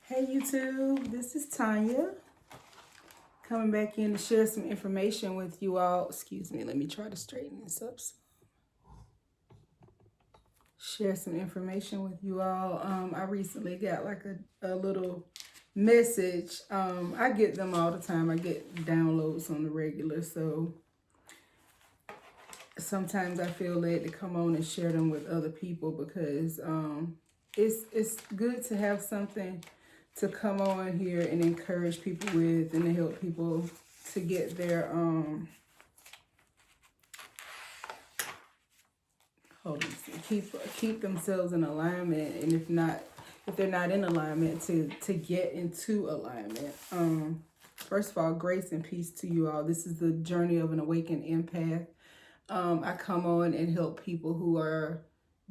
Hey YouTube, this is Tanya coming back in to share some information with you all. Excuse me, let me try to straighten this up. Share some information with you all. I recently got like a little message. I get them all the time. I get downloads on the regular, so sometimes I feel led to come on and share them with other people because it's good to have something to come on here and encourage people with and to help people to get their hold on, keep themselves in alignment, and if they're not in alignment, to get into alignment. First of all, grace and peace to you all. This is the journey of an awakened empath. I come on and help people who are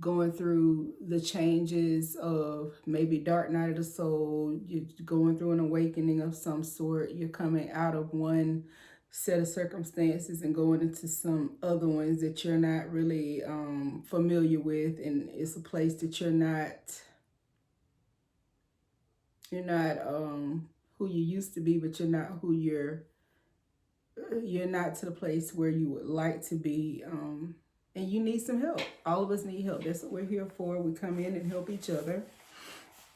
going through the changes of maybe dark night of the soul. You're going through an awakening of some sort. You're coming out of one set of circumstances and going into some other ones that you're not really familiar with, and it's a place that you're not who you used to be, but you're not who you're not to the place where you would like to be, and you need some help. All of us need help. That's what we're here for. We come in and help each other.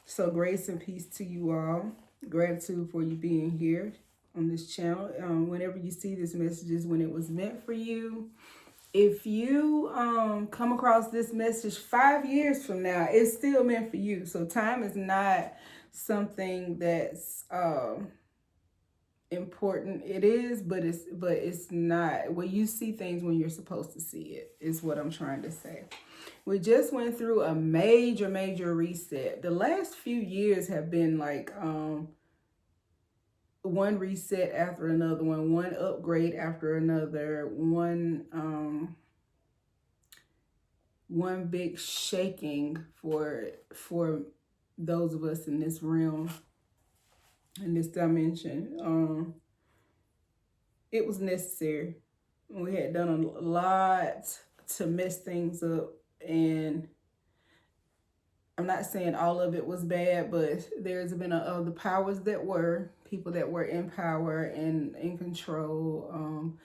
So grace and peace to you all. Gratitude for you being here on this channel. Whenever you see this message is when it was meant for you. If you come across this message 5 years from now, it's still meant for you. So time is not something that's important. It is, but it's not. Well, you see things when you're supposed to see it, is what I'm trying to say. We just went through a major reset. The last few years have been like one reset after another one upgrade after another, one big shaking for those of us in this realm, in this dimension. It was necessary. We had done a lot to mess things up, and I'm not saying all of it was bad, but there's been the powers that were, people that were in power and in control,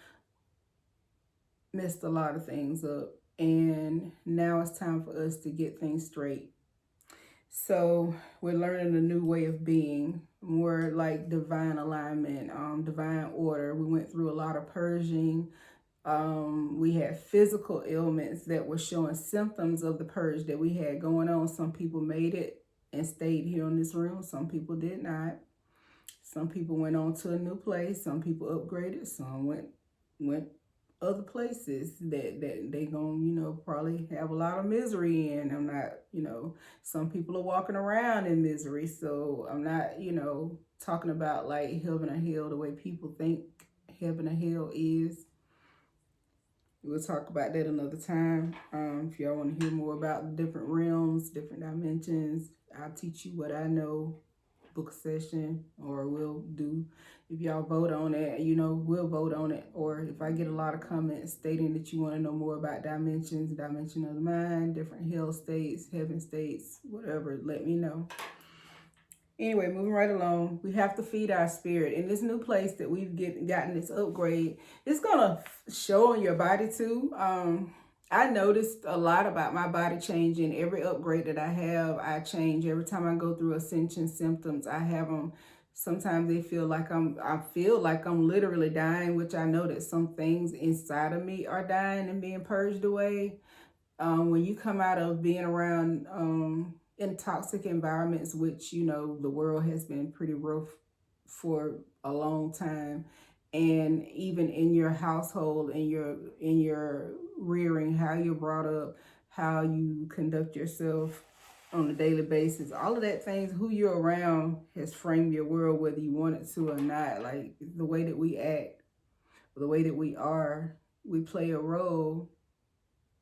messed a lot of things up, and now it's time for us to get things straight. So we're learning a new way of being, more like divine alignment, divine order. We went through a lot of purging. We had physical ailments that were showing symptoms of the purge that we had going on. Some people made it and stayed here in this room. Some people did not. Some people went on to a new place. Some people upgraded. Some went other places that they gonna, probably have a lot of misery in. I'm not, some people are walking around in misery. So I'm not, talking about like heaven or hell the way people think heaven or hell is. We'll talk about that another time. If y'all want to hear more about the different realms, different dimensions, I'll teach you what I know, book session, or we'll do, if y'all vote on it, we'll vote on it. Or if I get a lot of comments stating that you want to know more about dimensions, dimension of the mind, different hell states, heaven states, whatever, let me know. Anyway, moving right along, we have to feed our spirit. In this new place that we've gotten this upgrade, it's going to show on your body too. I noticed a lot about my body changing. Every upgrade that I have, I change. Every time I go through ascension symptoms, I have them. Sometimes I feel like I'm literally dying, which I know that some things inside of me are dying and being purged away. When you come out of being around in toxic environments, which the world has been pretty rough for a long time, and even in your household, in your rearing, how you're brought up, how you conduct yourself on a daily basis, all of that things, who you're around has framed your world, whether you want it to or not. Like the way that we act, the way that we are, we play a role.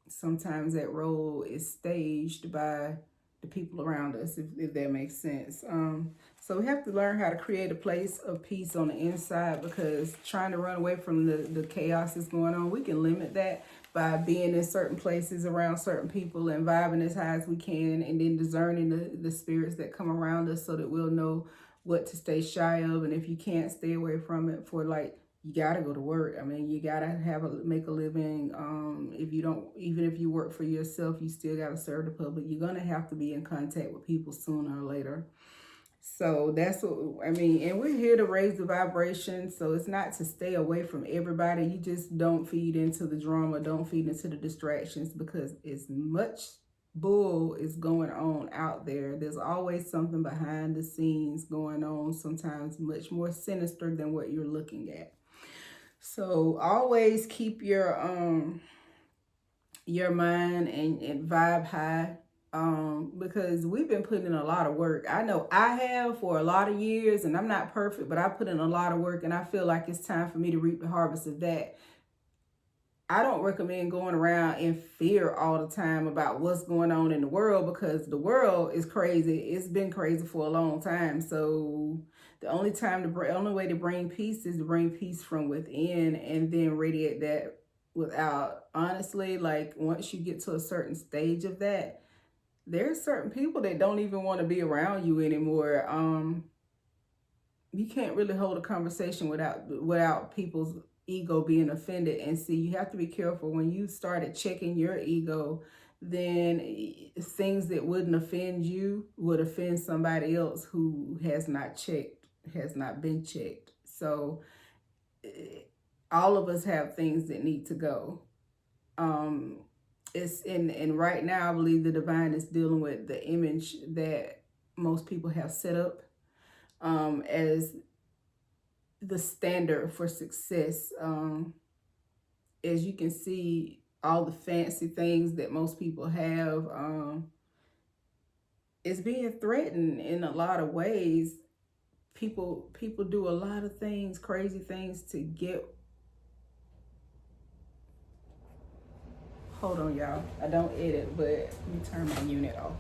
Sometimes that role is staged by the people around us, if that makes sense. So we have to learn how to create a place of peace on the inside, because trying to run away from the chaos that's going on, we can limit that, by being in certain places around certain people and vibing as high as we can, and then discerning the spirits that come around us so that we'll know what to stay shy of. And if you can't, stay away from it. For like, you gotta go to work. I mean, you gotta make a living. If you don't, even if you work for yourself, you still gotta serve the public. You're gonna have to be in contact with people sooner or later. So that's what I mean. And we're here to raise the vibration. So it's not to stay away from everybody. You just don't feed into the drama, don't feed into the distractions, because as much bull is going on out there, there's always something behind the scenes going on, sometimes much more sinister than what you're looking at. So always keep your mind and vibe high, because we've been putting in a lot of work. I know I have for a lot of years, and I'm not perfect, but I put in a lot of work, and I feel like it's time for me to reap the harvest of that. I don't recommend going around in fear all the time about what's going on in the world, because the world is crazy. It's been crazy for a long time. So the only way to bring peace is to bring peace from within, and then radiate that without. Honestly, like, once you get to a certain stage of that, there's certain people that don't even want to be around you anymore. You can't really hold a conversation without people's ego being offended. And see, you have to be careful when you started checking your ego. Then things that wouldn't offend you would offend somebody else who has not been checked. So all of us have things that need to go. And right now, I believe the divine is dealing with the image that most people have set up as the standard for success. As you can see, all the fancy things that most people have is being threatened in a lot of ways. People do a lot of things, crazy things, to get. Hold on, y'all. I don't edit, but let me turn my unit off.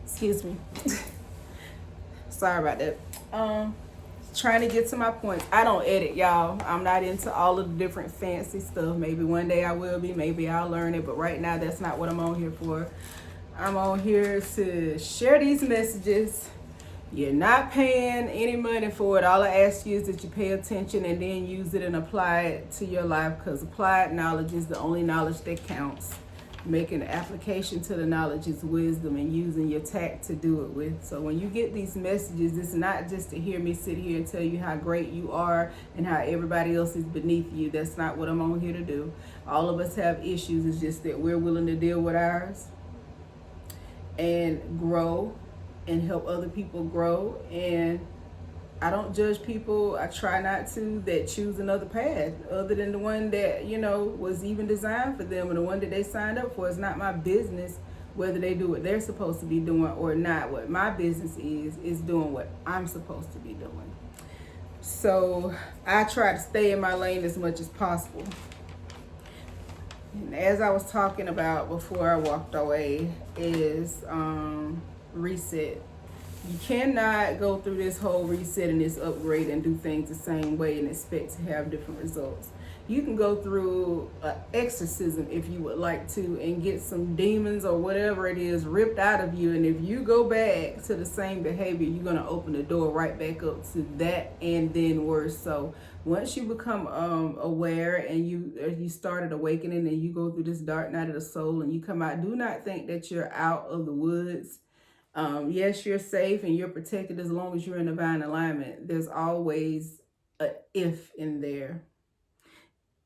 Excuse me. Sorry about that. Trying to get to my points. I don't edit, y'all. I'm not into all of the different fancy stuff. Maybe one day I will be. Maybe I'll learn it. But right now, that's not what I'm on here for. I'm on here to share these messages. You're not paying any money for it. All I ask you is that you pay attention and then use it and apply it to your life, because applied knowledge is the only knowledge that counts. Making an application to the knowledge is wisdom, and using your tact to do it with. So when you get these messages, it's not just to hear me sit here and tell you how great you are and how everybody else is beneath you. That's not what I'm on here to do. All of us have issues. It's just that we're willing to deal with ours and grow and help other people grow. And I don't judge people, I try not to, that choose another path other than the one that, was even designed for them, and the one that they signed up for. It's not my business whether they do what they're supposed to be doing or not. What my business is doing what I'm supposed to be doing. So I try to stay in my lane as much as possible. And as I was talking about before I walked away, is reset. You cannot go through this whole reset and this upgrade and do things the same way and expect to have different results. You can go through an exorcism if you would like to, and get some demons or whatever it is ripped out of you. And if you go back to the same behavior, you're going to open the door right back up to that, and then worse. So once you become aware and you started awakening, and you go through this dark night of the soul and you come out, do not think that you're out of the woods. Yes, you're safe and you're protected as long as you're in divine alignment. There's always a if in there.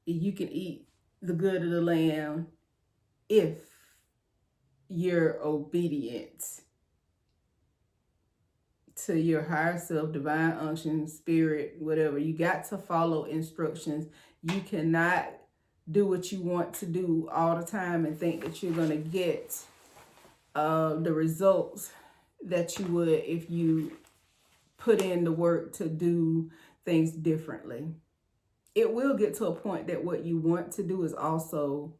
You can eat the good of the land if you're obedient to your higher self, divine unction, spirit, whatever. You got to follow instructions. You cannot do what you want to do all the time and think that you're going to get the results that you would if you put in the work to do things differently. It will get to a point that what you want to do is also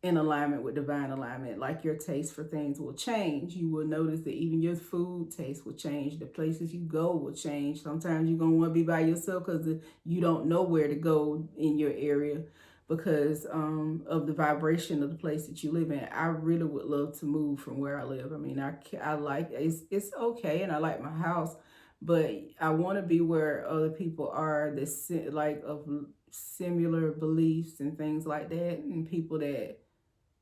in alignment with divine alignment. Like your taste for things will change. You will notice that even your food taste will change. The places you go will change. Sometimes you're going to want to be by yourself because you don't know where to go in your area because of the vibration of the place that you live in. I really would love to move from where I live. I mean, I like it's okay, and I like my house, but I want to be where other people are that like of similar beliefs and things like that, and people that,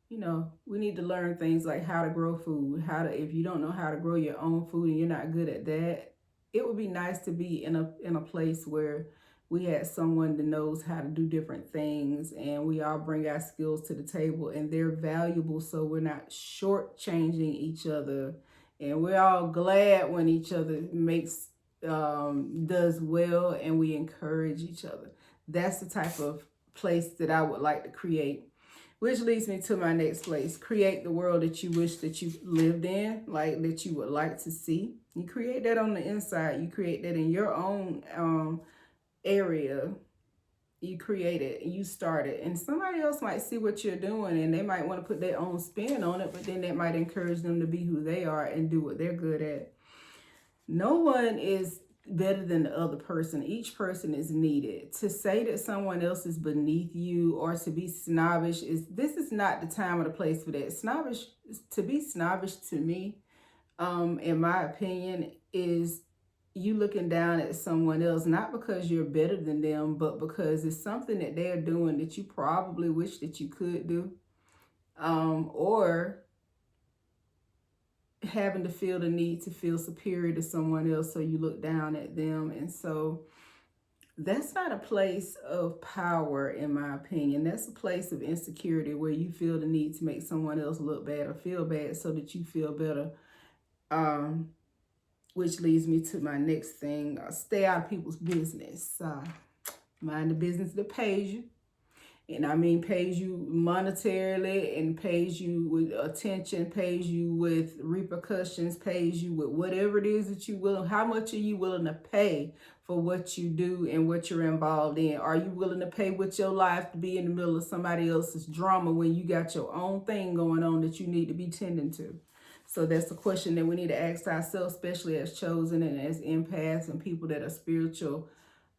you know, we need to learn things like how to grow food, how to, if you don't know how to grow your own food and you're not good at that, it would be nice to be in a place where we had someone that knows how to do different things and we all bring our skills to the table and they're valuable, so we're not shortchanging each other, and we're all glad when each other makes does well and we encourage each other. That's the type of place that I would like to create. Which leads me to my next place. Create the world that you wish that you lived in, like that you would like to see. You create that on the inside. You create that in your own area. You create it, you start it. And somebody else might see what you're doing and they might want to put their own spin on it, but then that might encourage them to be who they are and do what they're good at. No one is better than the other person. Each person is needed. To say that someone else is beneath you or to be snobbish this is not the time or the place for that. To be snobbish to me, in my opinion, is you looking down at someone else, not because you're better than them, but because it's something that they're doing that you probably wish that you could do. Or having to feel the need to feel superior to someone else, so you look down at them. And so that's not a place of power, in my opinion. That's a place of insecurity where you feel the need to make someone else look bad or feel bad so that you feel better. Which leads me to my next thing. Stay out of people's business. Mind the business that pays you. And I mean pays you monetarily and pays you with attention, pays you with repercussions, pays you with whatever it is that you will. How much are you willing to pay for what you do and what you're involved in? Are you willing to pay with your life to be in the middle of somebody else's drama when you got your own thing going on that you need to be tending to? So that's a question that we need to ask ourselves, especially as chosen and as empaths and people that are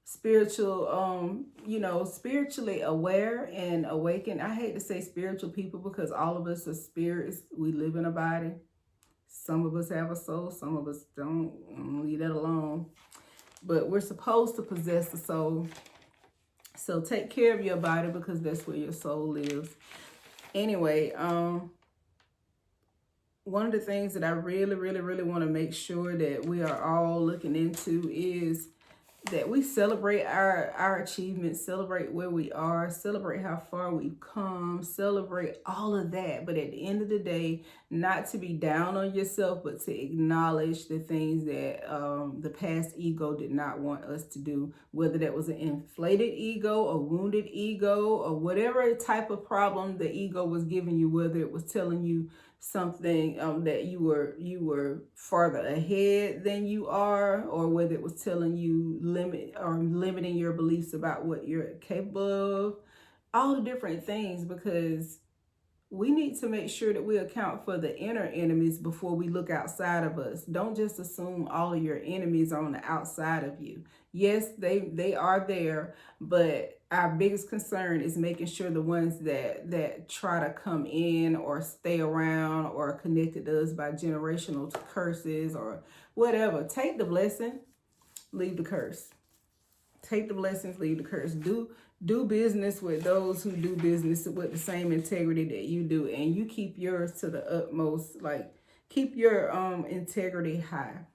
spiritually aware and awakened. I hate to say spiritual people because all of us are spirits. We live in a body. Some of us have a soul, some of us don't. Leave that alone. But we're supposed to possess a soul. So take care of your body because that's where your soul lives. Anyway, one of the things that I really, really, really want to make sure that we are all looking into is that we celebrate our achievements, celebrate where we are, celebrate how far we've come, celebrate all of that. But at the end of the day, not to be down on yourself, but to acknowledge the things that the past ego did not want us to do, whether that was an inflated ego, a wounded ego, or whatever type of problem the ego was giving you, whether it was telling you something that you were farther ahead than you are, or whether it was telling you limiting your beliefs about what you're capable of, all the different things, because we need to make sure that we account for the inner enemies before we look outside of us. Don't just assume all of your enemies are on the outside of you. Yes, they are there, but our biggest concern is making sure the ones that try to come in or stay around or are connected to us by generational curses or whatever. Take the blessing, leave the curse. Take the blessings, leave the curse. Do business with those who do business with the same integrity that you do, and you keep yours to the utmost. Like, keep your integrity high.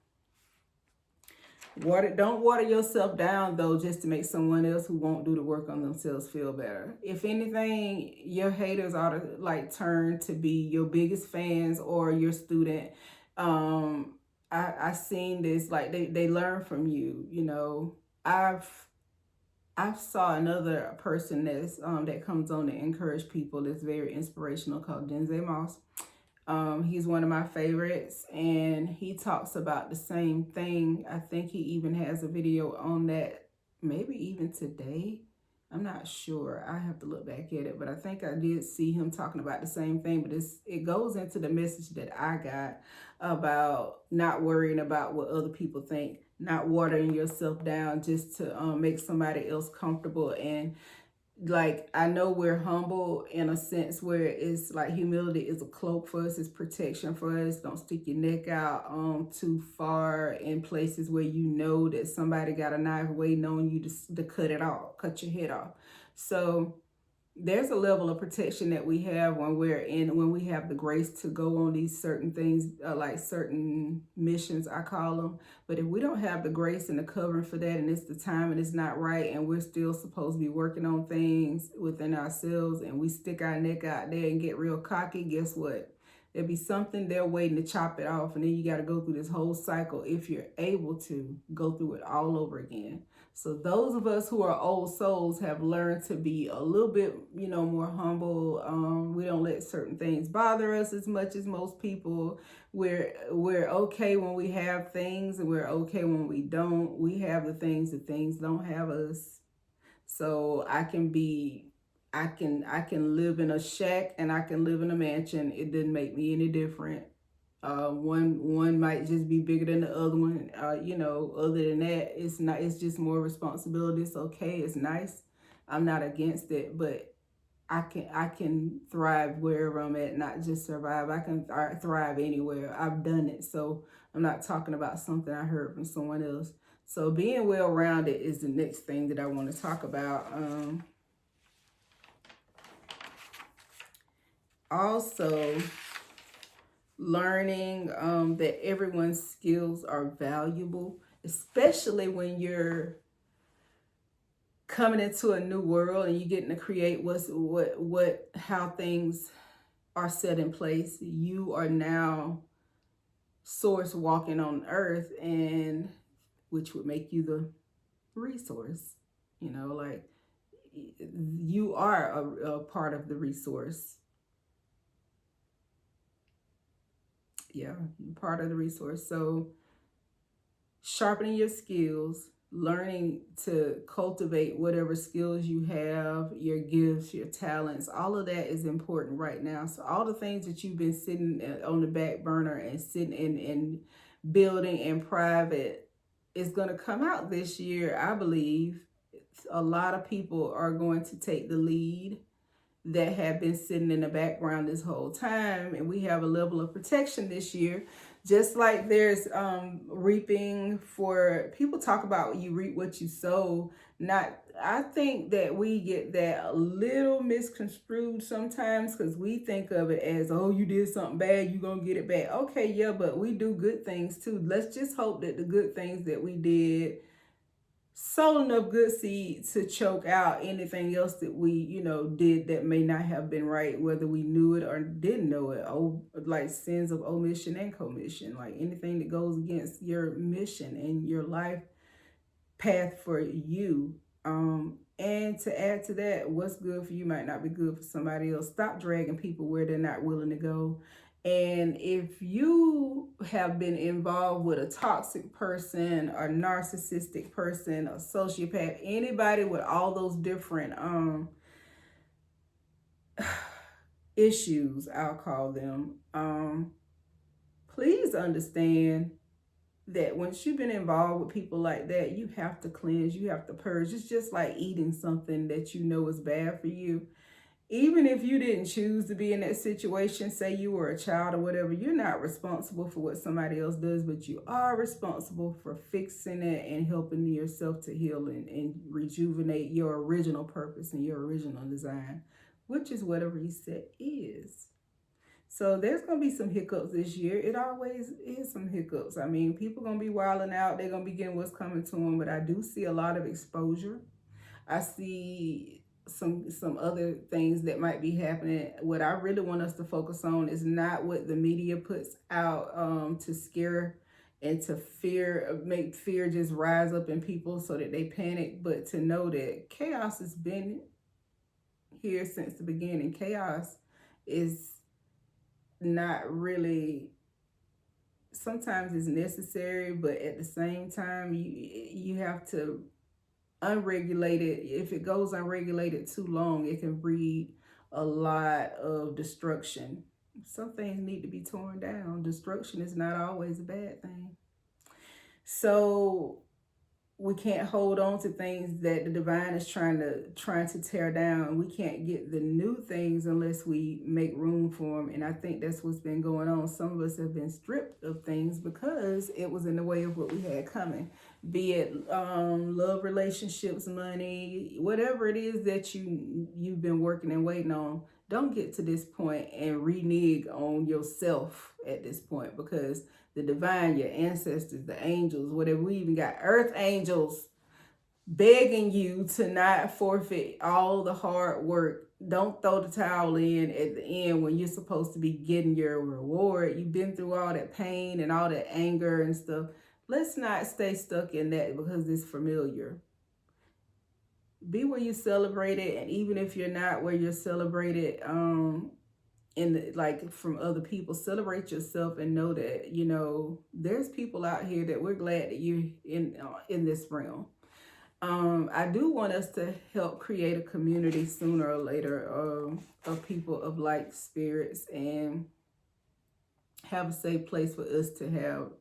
Don't water yourself down though, just to make someone else who won't do the work on themselves feel better. If anything, your haters ought to like turn to be your biggest fans or your student. I seen this, like they learn from you. You know, I've saw another person that's that comes on to encourage people that's very inspirational, called Denzel Moss. He's one of my favorites, and he talks about the same thing. I think he even has a video on that, maybe even today. I'm not sure. I have to look back at it, but I think I did see him talking about the same thing. But it goes into the message that I got about not worrying about what other people think, not watering yourself down just to make somebody else comfortable. And like, I know we're humble in a sense where it's like humility is a cloak for us, it's protection for us. Don't stick your neck out too far in places where you know that somebody got a knife waiting on you to cut it off, cut your head off. So there's a level of protection that we have when we have the grace to go on these certain things, like certain missions, I call them. But if we don't have the grace and the covering for that, and it's the time and it's not right, and we're still supposed to be working on things within ourselves, and we stick our neck out there and get real cocky, guess what? There'll be something there waiting to chop it off, and then you got to go through this whole cycle if you're able to go through it all over again. So those of us who are old souls have learned to be a little bit, more humble. We don't let certain things bother us as much as most people. We're okay when we have things, and we're okay when we don't. We have the things don't have us. So I can live in a shack and I can live in a mansion. It didn't make me any different. One might just be bigger than the other one. Other than that, it's just more responsibility. It's okay. It's nice. I'm not against it, but I can thrive wherever I'm at, not just survive. I can thrive anywhere. I've done it. So I'm not talking about something I heard from someone else. So being well-rounded is the next thing that I want to talk about. Also, learning that everyone's skills are valuable, especially when you're coming into a new world and you're getting to create how things are set in place. You are now source walking on earth, and which would make you the resource. Like, you are a part of the resource. Yeah, part of the resource. So sharpening your skills, learning to cultivate whatever skills you have, your gifts, your talents, all of that is important right now. So all the things that you've been sitting on the back burner and sitting in building in private is going to come out this year, I believe. A lot of people are going to take the lead that have been sitting in the background this whole time, and we have a level of protection this year. Just like there's reaping, for people talk about you reap what you sow. I think that we get that a little misconstrued sometimes, because we think of it as, oh, you did something bad, you're gonna get it back. Okay, yeah, but we do good things too. Let's just hope that the good things that we did sow enough good seed to choke out anything else that we, did that may not have been right, whether we knew it or didn't know it. Oh, like sins of omission and commission, like anything that goes against your mission and your life path for you. And to add to that, what's good for you might not be good for somebody else. Stop dragging people where they're not willing to go. And if you have been involved with a toxic person, a narcissistic person, a sociopath, anybody with all those different issues, I'll call them, please understand that once you've been involved with people like that, you have to cleanse, you have to purge. It's just like eating something that you know is bad for you. Even if you didn't choose to be in that situation, say you were a child or whatever, you're not responsible for what somebody else does, but you are responsible for fixing it and helping yourself to heal and rejuvenate your original purpose and your original design, which is what a reset is. So there's going to be some hiccups this year. It always is some hiccups. I mean, people going to be wilding out. They're going to be getting what's coming to them. But I do see a lot of exposure. I see some other things that might be happening. What I really want us to focus on is not what the media puts out to scare and to make fear just rise up in people so that they panic, but to know that chaos has been here since the beginning. Chaos is not really, sometimes it's necessary, but at the same time, you have to unregulated. If it goes unregulated too long, it can breed a lot of destruction. Some things need to be torn down. Destruction is not always a bad thing. So we can't hold on to things that the divine is trying to tear down. We can't get the new things unless we make room for them. And I think that's what's been going on. Some of us have been stripped of things because it was in the way of what we had coming, be it love, relationships, money, whatever it is that you've been working and waiting on. Don't get to this point and renege on yourself at this point, because the divine, your ancestors, the angels, whatever, we even got earth angels begging you to not forfeit all the hard work. Don't throw the towel in at the end when you're supposed to be getting your reward. You've been through all that pain and all that anger and stuff. Let's not stay stuck in that because it's familiar. Be where you celebrate it, and even if you're not where you're celebrated, like from other people, celebrate yourself and know that, you know, there's people out here that we're glad that you're in this realm. I do want us to help create a community sooner or later of people of like spirits, and have a safe place for us to have,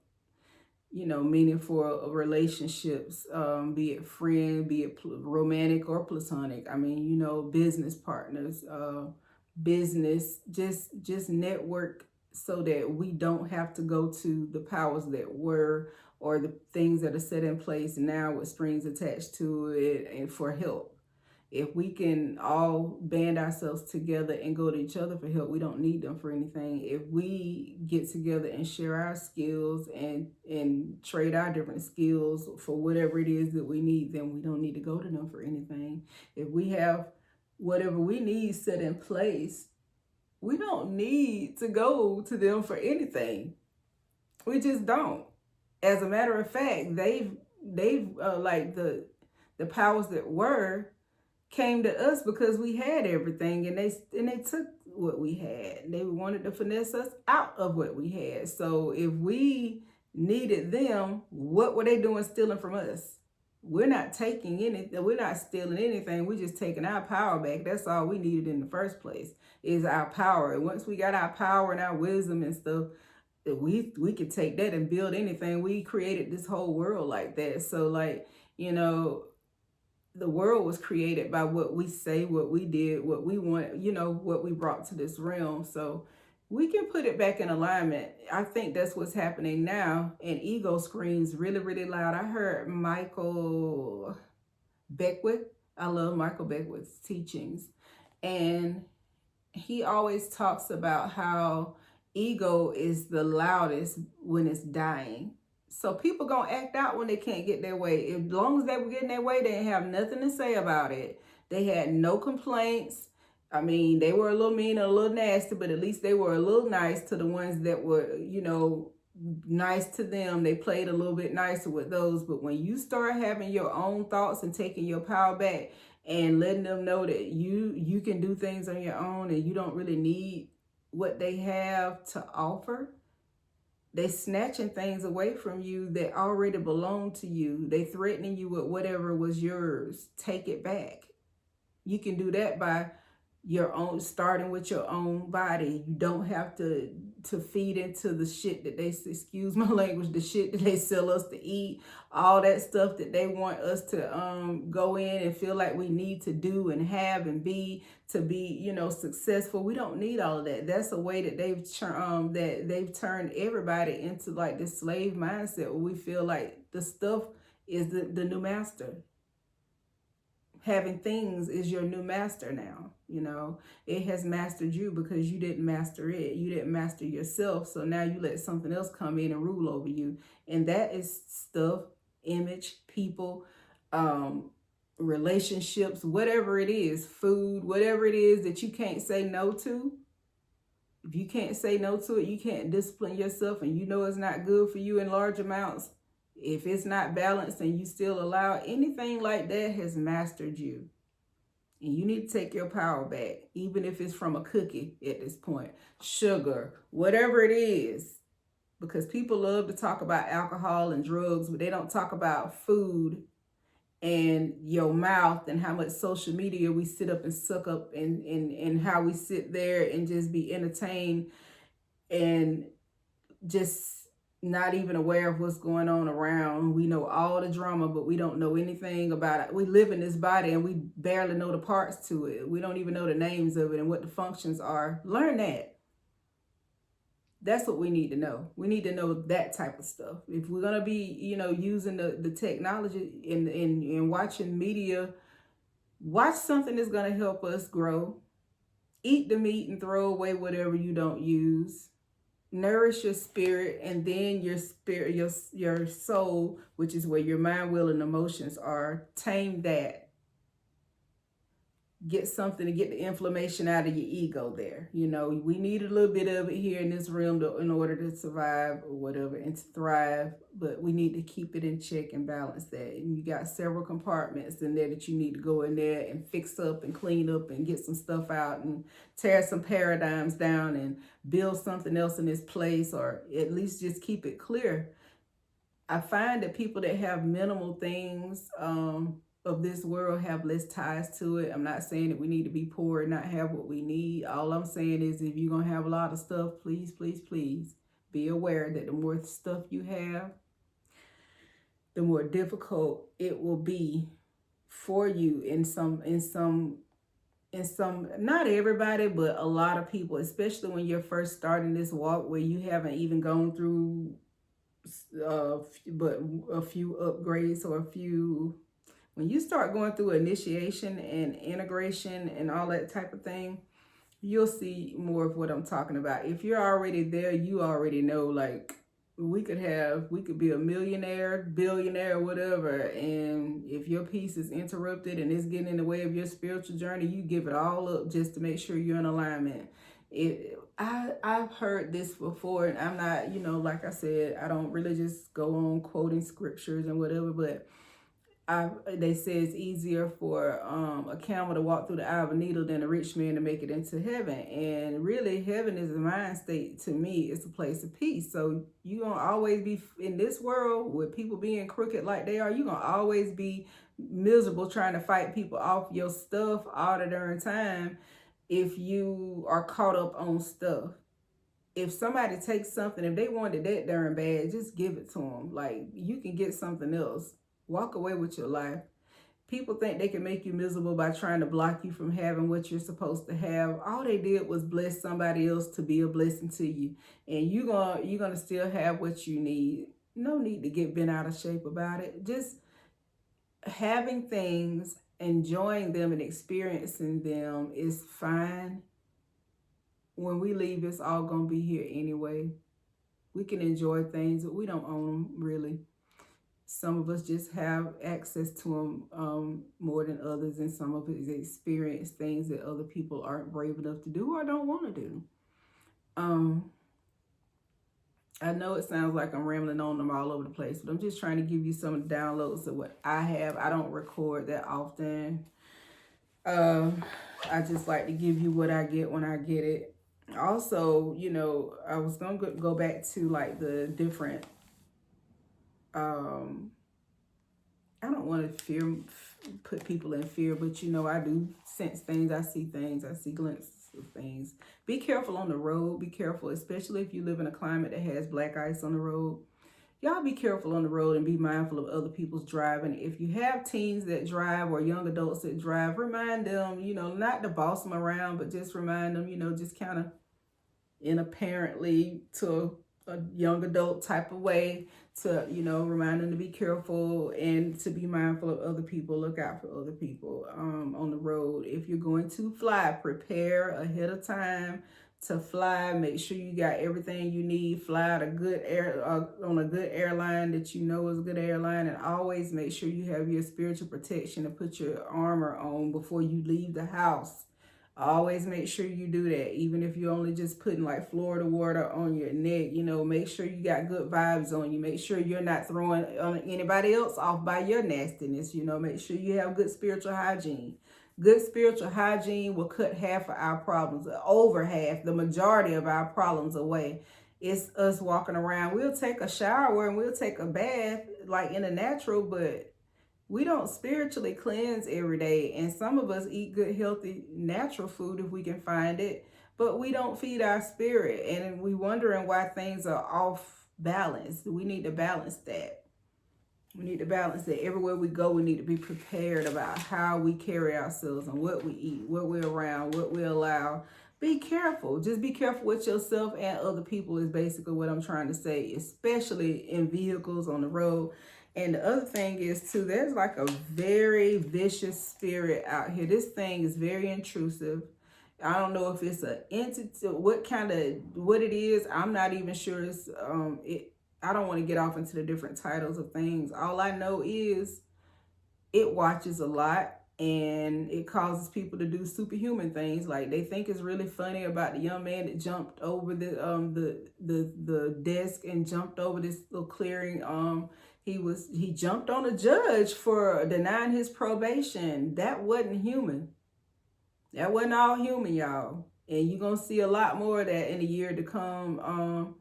you know, meaningful relationships, be it friend, be it romantic or platonic. I mean, you know, business partners, business, just network, so that we don't have to go to the powers that were, or the things that are set in place now with strings attached to it, and for help. If we can all band ourselves together and go to each other for help, we don't need them for anything. If we get together and share our skills and trade our different skills for whatever it is that we need, then we don't need to go to them for anything. If we have whatever we need set in place, we don't need to go to them for anything. We just don't. As a matter of fact, they've like the powers that were came to us because we had everything, and they took what we had. They wanted to finesse us out of what we had. So if we needed them, what were they doing stealing from us? We're not taking anything. We're not stealing anything. We're just taking our power back. That's all we needed in the first place, is our power. And once we got our power and our wisdom and stuff, we could take that and build anything. We created this whole world like that. So, like, you know, the world was created by what we say, what we did, what we want, you know, what we brought to this realm. So we can put it back in alignment. I think that's what's happening now. And ego screams really, really loud. I heard Michael Beckwith. I love Michael Beckwith's teachings. And he always talks about how ego is the loudest when it's dying. So people gonna act out when they can't get their way. As long as they were getting their way, they didn't have nothing to say about it. They had no complaints. I mean, they were a little mean and a little nasty, but at least they were a little nice to the ones that were, you know, nice to them. They played a little bit nicer with those. But when you start having your own thoughts and taking your power back and letting them know that you can do things on your own and you don't really need what they have to offer, they snatching things away from you that already belong to you. They threatening you with whatever was yours. Take it back. You can do that by your own, starting with your own body. You don't have to feed into the shit that they, excuse my language, the shit that they sell us to eat, all that stuff that they want us to go in and feel like we need to do and have and be to be, you know, successful. We don't need all of that. That's a way that they've turned everybody into like this slave mindset where we feel like the stuff is the new master. Having things is your new master now. You know, it has mastered you because you didn't master it. You didn't master yourself. So now you let something else come in and rule over you. And that is stuff, image, people, relationships, whatever it is, food, whatever it is that you can't say no to. If you can't say no to it, you can't discipline yourself, and you know it's not good for you in large amounts. If it's not balanced and you still allow anything like that, has mastered you. And you need to take your power back, even if it's from a cookie at this point, sugar, whatever it is. Because people love to talk about alcohol and drugs, but they don't talk about food and your mouth and how much social media we sit up and suck up, and how we sit there and just be entertained and just not even aware of what's going on around. We know all the drama, but we don't know anything about it. We live in this body and we barely know the parts to it. We don't even know the names of it and what the functions are. Learn that. That's what we need to know. We need to know that type of stuff. If we're gonna be, using the technology and watching media, watch something that's gonna help us grow. Eat the meat and throw away whatever you don't use. Nourish your spirit, and then your spirit, your soul, which is where your mind, will, and emotions are. Tame that. Get something to get the inflammation out of your ego there. We need a little bit of it here in this realm in order to survive or whatever and to thrive, but we need to keep it in check and balance that. And you got several compartments in there that you need to go in there and fix up and clean up and get some stuff out and tear some paradigms down and build something else in its place, or at least just keep it clear. I find that people that have minimal things, of this world have less ties to it. I'm not saying that we need to be poor and not have what we need. All I'm saying is, if you're going to have a lot of stuff, please, please, please be aware that the more stuff you have, the more difficult it will be for you in some, not everybody, but a lot of people, especially when you're first starting this walk where you haven't even gone through but a few upgrades or a few. When you start going through initiation and integration and all that type of thing, you'll see more of what I'm talking about. If you're already there, you already know, like, we could be a millionaire, billionaire, whatever, and if your piece is interrupted and it's getting in the way of your spiritual journey, you give it all up just to make sure you're in alignment. I've heard this before, and I'm not, like I said, I don't really just go on quoting scriptures and whatever, but they say it's easier for a camel to walk through the eye of a needle than a rich man to make it into heaven. And really, heaven is a mind state. To me, it's a place of peace. So you're going to always be in this world with people being crooked like they are. You're going to always be miserable trying to fight people off your stuff all the darn time if you are caught up on stuff. If somebody takes something, if they want it that darn bad, just give it to them. Like, you can get something else. Walk away with your life. People think they can make you miserable by trying to block you from having what you're supposed to have. All they did was bless somebody else to be a blessing to you. And you're gonna still have what you need. No need to get bent out of shape about it. Just having things, enjoying them and experiencing them is fine. When we leave, it's all gonna be here anyway. We can enjoy things, but we don't own them, really. Some of us just have access to them more than others, and some of us experience things that other people aren't brave enough to do or don't want to do. I know it sounds like I'm rambling on them all over the place, but I'm just trying to give you some downloads of what I have. I don't record that often. I just like to give you what I get when I get it. Also, I was going to go back to like the different I don't want to put people in fear, but I do sense things. I see things. I see glimpses of things. Be careful on the road. Be careful, especially if you live in a climate that has black ice on the road. Y'all be careful on the road and be mindful of other people's driving. If you have teens that drive or young adults that drive, remind them, not to boss them around, but just remind them, just kind of in apparently to a young adult type of way to, remind them to be careful and to be mindful of other people. Look out for other people on the road. If you're going to fly, prepare ahead of time to fly. Make sure you got everything you need. Fly at a good on a good airline that you know is a good airline, and always make sure you have your spiritual protection and put your armor on before you leave the house. Always make sure you do that, even if you're only just putting like Florida water on your neck. Make sure you got good vibes on you. Make sure you're not throwing anybody else off by your nastiness. Make sure you have good spiritual hygiene. Good spiritual hygiene will cut half of our problems, over half, the majority of our problems away. It's us walking around. We'll take a shower and we'll take a bath like in a natural, but we don't spiritually cleanse every day. And some of us eat good, healthy, natural food if we can find it, but we don't feed our spirit. And we wondering why things are off balance. We need to balance that. We need to balance that. Everywhere we go, we need to be prepared about how we carry ourselves and what we eat, what we're around, what we allow. Be careful. Just be careful with yourself and other people is basically what I'm trying to say, especially in vehicles on the road. And the other thing is too, there's like a very vicious spirit out here. This thing is very intrusive. I don't know if it's an entity, what it is. I'm not even sure. I don't want to get off into the different titles of things. All I know is it watches a lot and it causes people to do superhuman things. Like they think it's really funny about the young man that jumped over the desk and jumped over this little clearing. He jumped on a judge for denying his probation. That wasn't human. That wasn't all human, y'all. And you're gonna see a lot more of that in the year to come.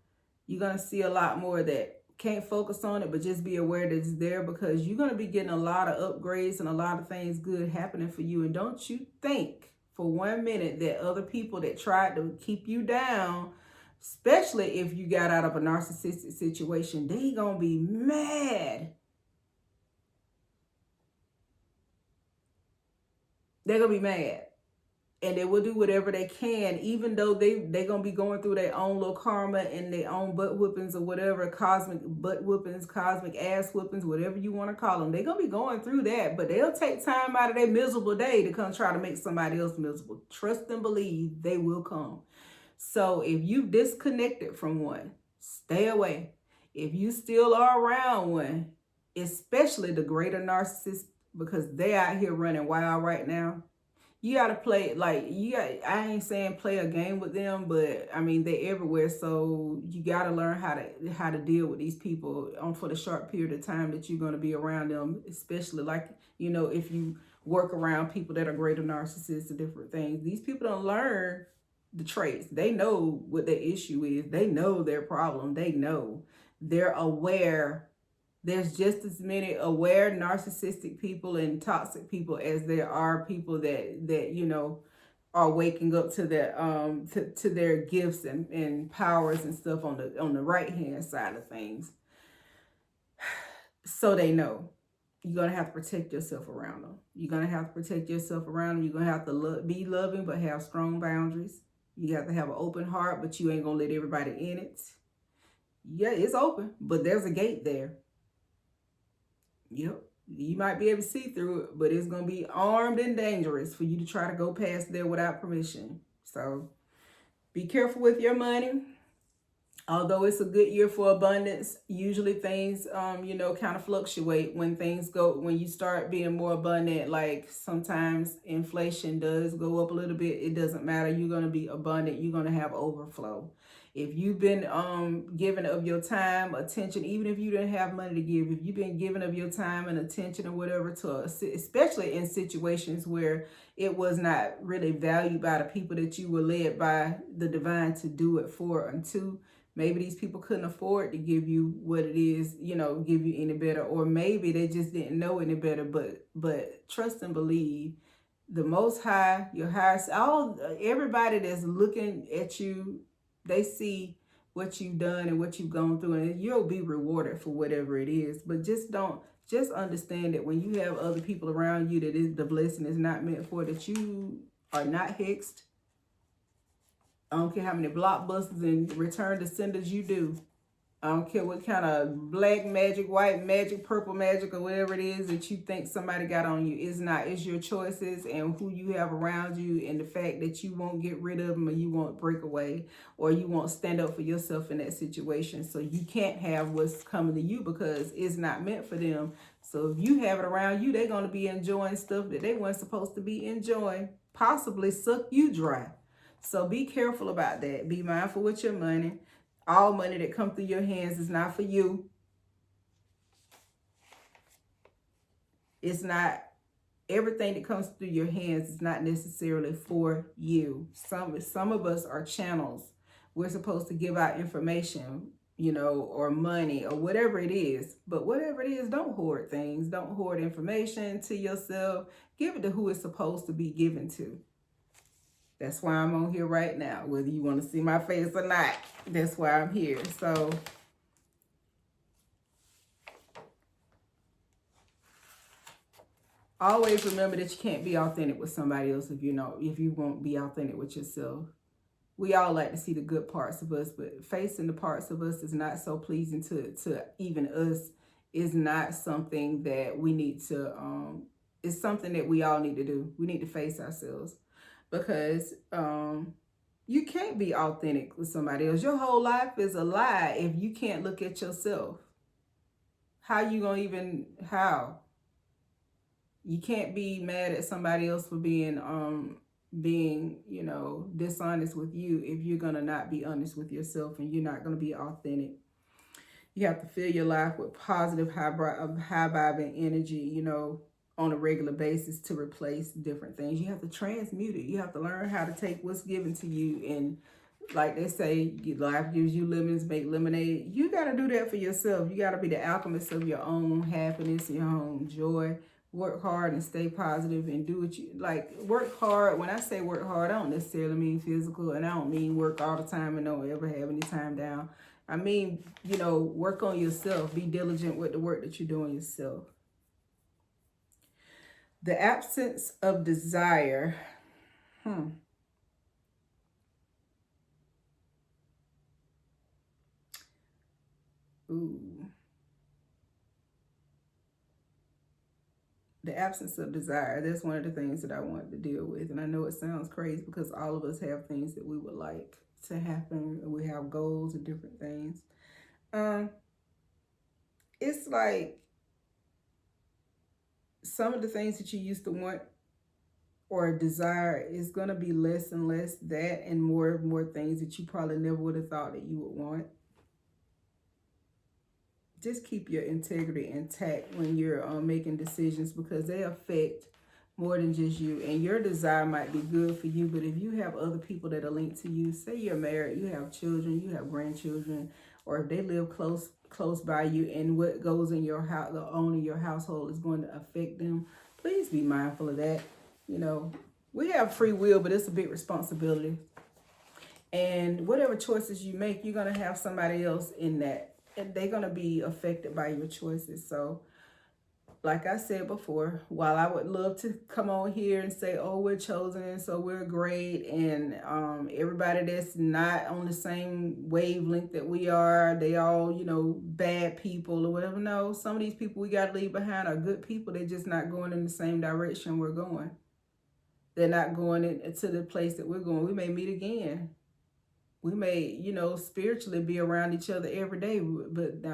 You're going to see a lot more of that. Can't focus on it, but just be aware that it's there because you're going to be getting a lot of upgrades and a lot of things good happening for you. And don't you think for 1 minute that other people that tried to keep you down, especially if you got out of a narcissistic situation, they going to be mad. They're going to be mad. And they will do whatever they can, even though they're going to be going through their own little karma and their own butt whoopings or whatever, cosmic butt whoopings, cosmic ass whoopings, whatever you want to call them. They're going to be going through that, but they'll take time out of their miserable day to come try to make somebody else miserable. Trust and believe they will come. So if you disconnected from one, stay away. If you still are around one, especially the greater narcissist, because they out here running wild right now, you got to play, like, I ain't saying play a game with them, but I mean, they everywhere. So you got to learn how to deal with these people for the short period of time that you're going to be around them, especially like, if you work around people that are greater narcissists and different things. These people don't learn the traits. They know what their issue is. They know their problem. They know. They're aware. There's just as many aware narcissistic people and toxic people as there are people that are waking up to their to their gifts and powers and stuff on the right hand side of things. So they know. You're going to have to protect yourself around them. You're going to have to protect yourself around them. You're going to have to be loving but have strong boundaries. You have to have an open heart, but you ain't going to let everybody in it. Yeah, it's open, but there's a gate there. Yep. You might be able to see through it, but it's going to be armed and dangerous for you to try to go past there without permission. So be careful with your money. Although it's a good year for abundance, usually things, kind of fluctuate when you start being more abundant. Like sometimes inflation does go up a little bit. It doesn't matter. You're going to be abundant. You're going to have overflow. If you've been giving of your time, attention, even if you didn't have money to give, if you've been giving of your time and attention or whatever especially in situations where it was not really valued by the people that you were led by the divine to do it for and to, maybe these people couldn't afford to give you what it is, give you any better, or maybe they just didn't know any better, but trust and believe the Most High, your higher, everybody that's looking at you, they see what you've done and what you've gone through, and you'll be rewarded for whatever it is. But just understand that when you have other people around you that the blessing is not meant for, that you are not hexed. I don't care how many blockbusters and return to senders you do. I don't care what kind of black magic, white magic, purple magic, or whatever it is that you think somebody got on you. It's not. It's your choices and who you have around you, and the fact that you won't get rid of them, or you won't break away, or you won't stand up for yourself in that situation. So you can't have what's coming to you because it's not meant for them. So if you have it around you, they're going to be enjoying stuff that they weren't supposed to be enjoying, possibly suck you dry. So be careful about that. Be mindful with your money. All money that comes through your hands is not for you. It's not. everything that comes through your hands is not necessarily for you. Some of us are channels. We're supposed to give out information, you know, or money or whatever it is. But whatever it is, don't hoard things. Don't hoard information to yourself. Give it to who it's supposed to be given to. That's why I'm on here right now, whether you want to see my face or not. That's why I'm here. So always remember that you can't be authentic with somebody else if you won't be authentic with yourself. We all like to see the good parts of us, but facing the parts of us is not so pleasing to even us. Is not something that we need to it's something that we all need to do. We need to face ourselves, because you can't be authentic with somebody else. Your whole life is a lie if you can't look at yourself. How you gonna even, how? You can't be mad at somebody else for being, you know, dishonest with you if you're gonna not be honest with yourself and you're not gonna be authentic. You have to fill your life with positive, high vibing energy, you know, on a regular basis to replace different things. You have to transmute it. You have to learn how to take what's given to you, and like they say, life gives you lemons, make lemonade. You got to do that for yourself. You got to be the alchemist of your own happiness, your own joy. Work hard and stay positive and do what you like. Work hard. When I say work hard, I don't necessarily mean physical, and I don't mean work all the time and don't ever have any time down. I mean, you know, work on yourself. Be diligent with the work that you're doing yourself. The absence of desire. Ooh. The absence of desire. That's one of the things that I wanted to deal with. And I know it sounds crazy because all of us have things that we would like to happen. We have goals and different things. It's like some of the things that you used to want or desire is going to be less and less that, and more things that you probably never would have thought that you would want. Just keep your integrity intact when you're making decisions, because they affect more than just you. And your desire might be good for you, but if you have other people that are linked to you, say you're married, you have children, you have grandchildren, or if they live close by you, and what goes in your house, the owner of your household, is going to affect them, please be mindful of that. You know, we have free will, but it's a big responsibility. And whatever choices you make, you're going to have somebody else in that, and they're going to be affected by your choices. So like I said before, while I would love to come on here and say, oh, we're chosen, so we're great, and everybody that's not on the same wavelength that we are, they all, you know, bad people or whatever. No, some of these people we got to leave behind are good people. They're just not going in the same direction we're going. They're not going into the place that we're going. We may meet again. We may, you know, spiritually be around each other every day, but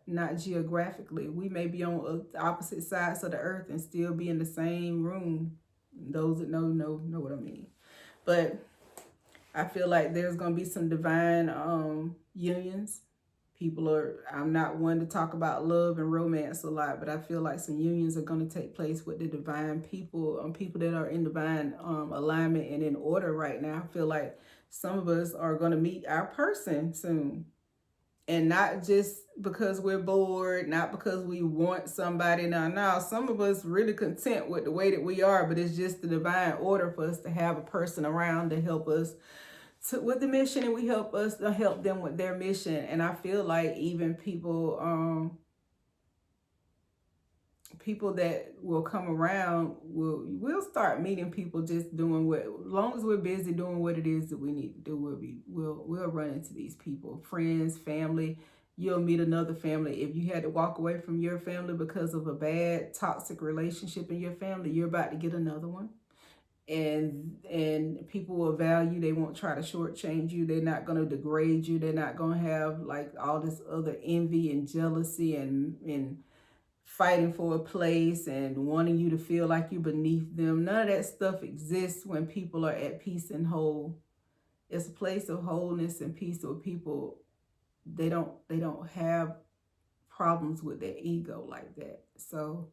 not geographically. We may be on opposite sides of the earth and still be in the same room. Those that know what I mean. But I feel like there's going to be some divine unions. I'm not one to talk about love and romance a lot, but I feel like some unions are going to take place with the divine people, people that are in divine alignment and in order right now. I feel like some of us are going to meet our person soon. And not just because we're bored, not because we want somebody. Now, some of us really content with the way that we are, but it's just the divine order for us to have a person around to help us with the mission, and we help us to help them with their mission. And I feel like even people that will come around, we'll start meeting people just doing what, as long as we're busy doing what it is that we need to do, we'll run into these people, friends, family. You'll meet another family. If you had to walk away from your family because of a bad, toxic relationship in your family, you're about to get another one. And people will value, they won't try to shortchange you. They're not going to degrade you. They're not going to have like all this other envy and jealousy and fighting for a place and wanting you to feel like you're beneath them. None of that stuff exists when people are at peace and whole. It's a place of wholeness and peace where people, they don't have problems with their ego like that. So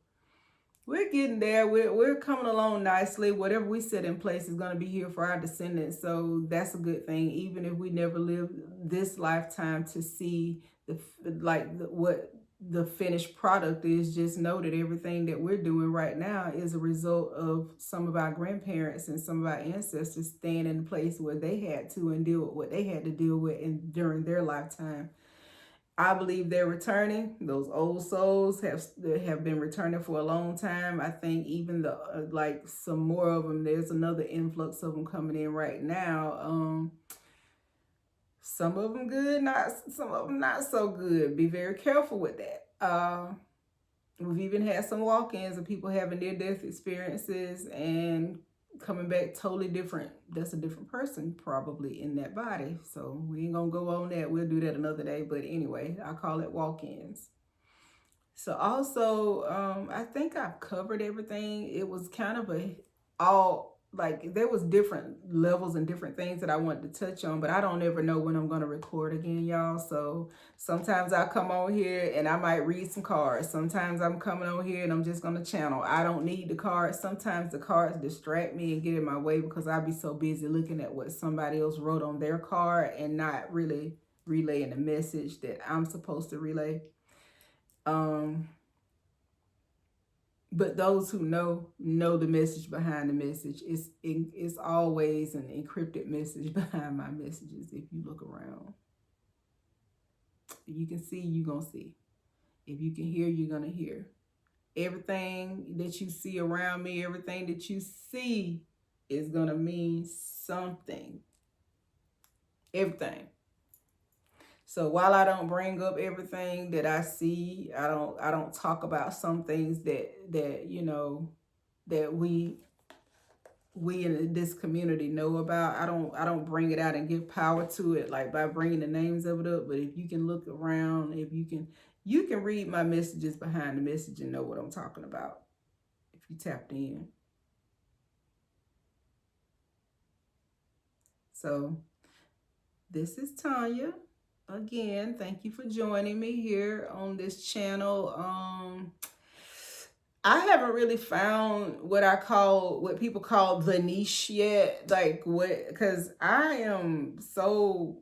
we're getting there. We're coming along nicely. Whatever we set in place is going to be here for our descendants. So that's a good thing. Even if we never live this lifetime to see what the finished product is, just know that everything that we're doing right now is a result of some of our grandparents and some of our ancestors staying in the place where they had to and deal with what they had to deal with during their lifetime. I believe they're returning. Those old souls have been returning for a long time. I think even like some more of them. There's another influx of them coming in right now. Some of them good, some of them not so good. Be very careful with that. We've even had some walk-ins of people having near-death experiences and coming back totally different. That's a different person probably in that body. So we ain't gonna go on that. We'll do that another day. But anyway, I call it walk-ins. So also, I think I've covered everything. It was kind of there was different levels and different things that I wanted to touch on, but I don't ever know when I'm going to record again, y'all. So sometimes I come on here and I might read some cards. Sometimes I'm coming on here and I'm just going to channel. I don't need the cards. Sometimes the cards distract me and get in my way because I'll be so busy looking at what somebody else wrote on their card and not really relaying the message that I'm supposed to relay. But those who know the message behind the message. It's always an encrypted message behind my messages. If you look around, if you can see, you're going to see. If you can hear, you're going to hear. Everything that you see around me, everything that you see is going to mean something. Everything. So while I don't bring up everything that I see, I don't talk about some things that you know that we in this community know about. I don't bring it out and give power to it like by bringing the names of it up. But if you can look around, if you can read my messages behind the message and know what I'm talking about if you tapped in. So this is Tanya. Again, thank you for joining me here on this channel. I haven't really found what people call the niche yet. Because I am so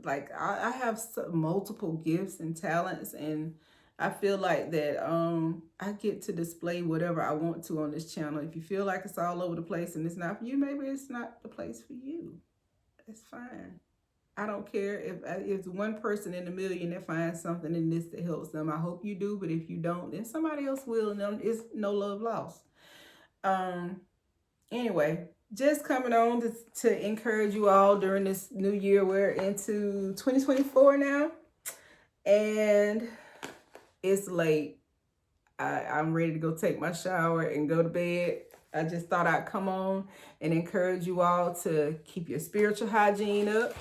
I have multiple gifts and talents, and I feel like that I get to display whatever I want to on this channel. If you feel like it's all over the place and it's not for you, maybe it's not the place for you. It's fine. I don't care if it's one person in a million that finds something in this that helps them. I hope you do, but if you don't, then somebody else will, and it's no love lost. Anyway, just coming on to encourage you all during this new year. We're into 2024 now, and it's late. I'm ready to go take my shower and go to bed. I just thought I'd come on and encourage you all to keep your spiritual hygiene up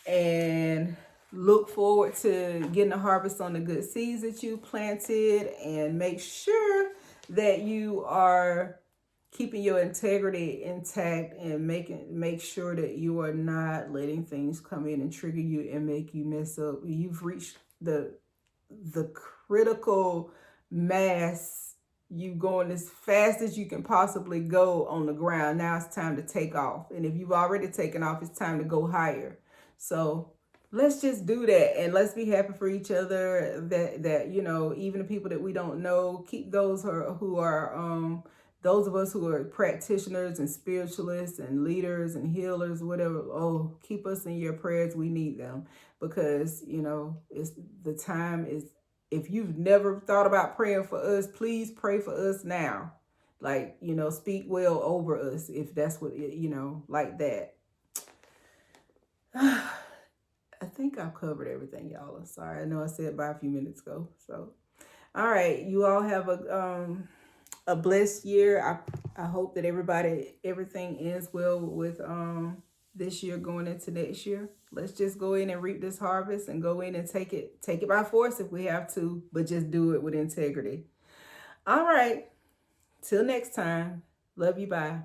and look forward to getting a harvest on the good seeds that you planted, and make sure that you are keeping your integrity intact and make sure that you are not letting things come in and trigger you and make you mess up. You've reached the critical mass. You going as fast as you can possibly go on the ground. Now it's time to take off. And if you've already taken off, it's time to go higher. So let's just do that, and let's be happy for each other. That you know, even the people that we don't know, keep those who are those of us who are practitioners and spiritualists and leaders and healers, whatever. Oh, keep us in your prayers. We need them, because you know the time is. If you've never thought about praying for us, please pray for us now. Like, you know, speak well over us if that's what, you know, like that. I think I've covered everything, y'all. I'm sorry. I know I said bye a few minutes ago. So, all right. You all have a blessed year. I hope that everything ends well with this year going into next year. Let's just go in and reap this harvest and go in and take it by force if we have to, but just do it with integrity. All right. Till next time. Love you. Bye.